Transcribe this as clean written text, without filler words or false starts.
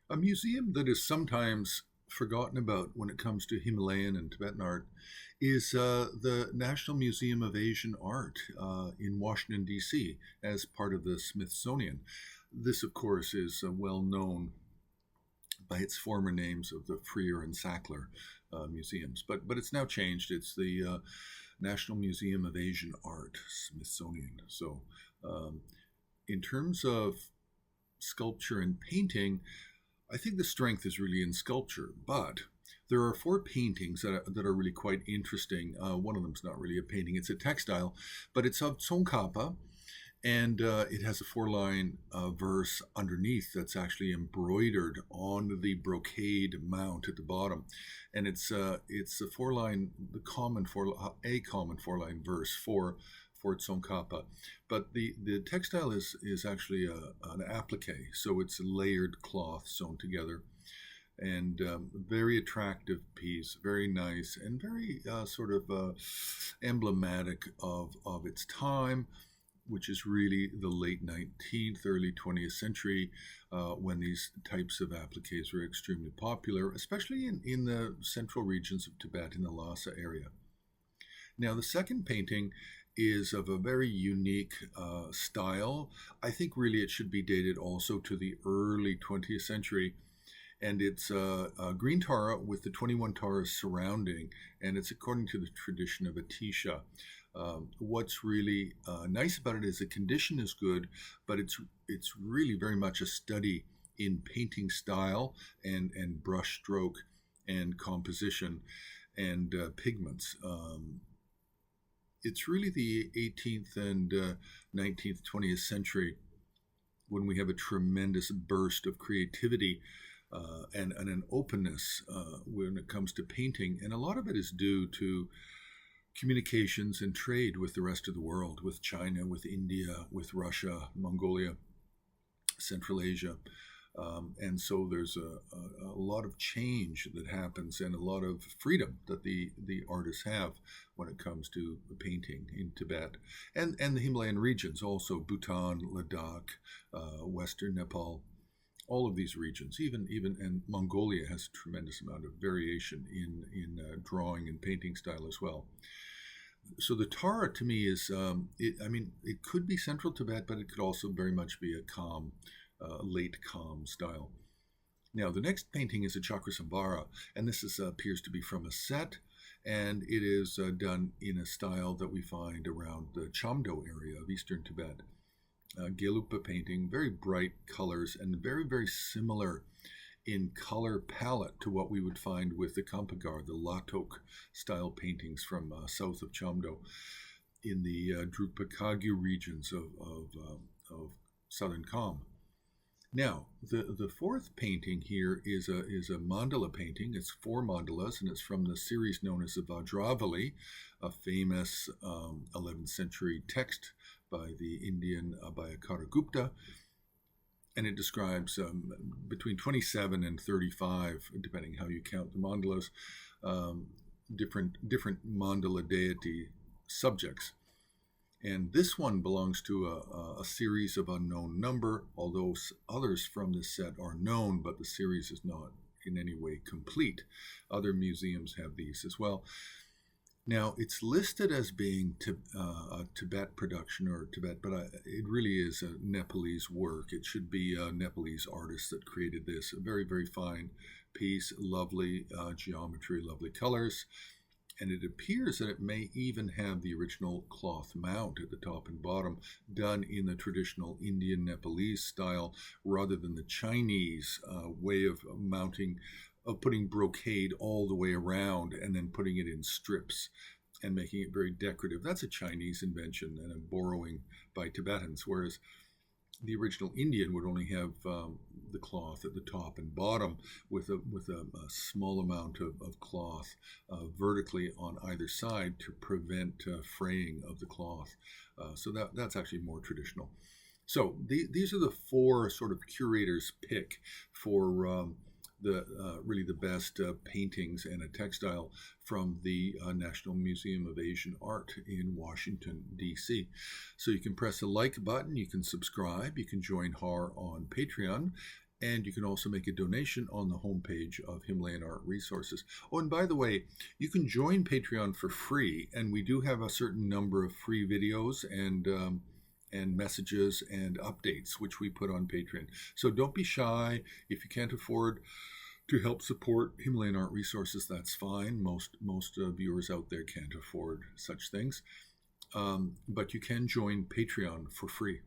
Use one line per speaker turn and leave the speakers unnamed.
A museum that is sometimes forgotten about when it comes to Himalayan and Tibetan art is the National Museum of Asian Art in Washington, D.C., as part of the Smithsonian. This, of course, is well known by its former names of the Freer and Sackler museums, but it's now changed. It's the National Museum of Asian Art, Smithsonian. So, in terms of sculpture and painting, I think the strength is really in sculpture, but there are four paintings that are really quite interesting. One of them is not really a painting, it's a textile, but it's of Tsongkhapa, and it has a four-line verse underneath that's actually embroidered on the brocade mount at the bottom, and it's a four-line, a common four-line verse for Tsongkhapa, but the textile is actually an applique, so it's a layered cloth sewn together, and very attractive piece, very nice, and very sort of emblematic of its time, which is really the late 19th, early 20th century, when these types of appliques were extremely popular, especially in the central regions of Tibet, in the Lhasa area. Now, the second painting is of a very unique style. I think really it should be dated also to the early 20th century. And it's green Tara with the 21 Taras surrounding, and it's according to the tradition of Atisha. What's really nice about it is the condition is good, but it's really very much a study in painting style and brush stroke and composition and pigments. It's really the 18th and 19th, 20th century when we have a tremendous burst of creativity and an openness when it comes to painting. And a lot of it is due to communications and trade with the rest of the world, with China, with India, with Russia, Mongolia, Central Asia. And so there's a lot of change that happens and a lot of freedom that the artists have when it comes to painting in Tibet and the Himalayan regions, also Bhutan, Ladakh, Western Nepal, all of these regions, even and Mongolia has a tremendous amount of variation in drawing and painting style as well. So the Tara to me is, it could be Central Tibet, but it could also very much be a calm, late calm style. Now, the next painting is a Chakrasambhara, and this appears to be from a set, and it is done in a style that we find around the Chamdo area of eastern Tibet. Gelugpa painting, very bright colors, and very, very similar in color palette to what we would find with the Kampagar, the Latok style paintings from south of Chamdo in the Drukpa Kagyu regions of southern Kham. Now, the fourth painting here is a mandala painting. It's four mandalas, and it's from the series known as the Vajravali, a famous 11th century text by the Indian Abhayakara Gupta. And it describes between 27 and 35, depending how you count the mandalas, different mandala deity subjects. And this one belongs to a series of unknown number, although others from this set are known, but the series is not in any way complete. Other museums have these as well. Now, it's listed as being a Tibet production or Tibet, but it really is a Nepalese work. It should be a Nepalese artist that created this. A very, very fine piece, lovely geometry, lovely colors. And it appears that it may even have the original cloth mount at the top and bottom done in the traditional Indian Nepalese style rather than the Chinese way of mounting, of putting brocade all the way around and then putting it in strips and making it very decorative. That's a Chinese invention and a borrowing by Tibetans, whereas the original Indian would only have the cloth at the top and bottom with a small amount of cloth vertically on either side to prevent fraying of the cloth. So that's actually more traditional. So these are the four sort of curators' pick for really the best paintings and a textile from the National Museum of Asian Art in Washington, D.C. So you can press the like button, you can subscribe, you can join HAR on Patreon, And you can also make a donation on the homepage of Himalayan Art Resources. Oh, and by the way, you can join Patreon for free, and we do have a certain number of free videos and messages and updates which we put on Patreon. So don't be shy. If you can't afford to help support Himalayan Art Resources, that's fine. Most viewers out there can't afford such things. But you can join Patreon for free.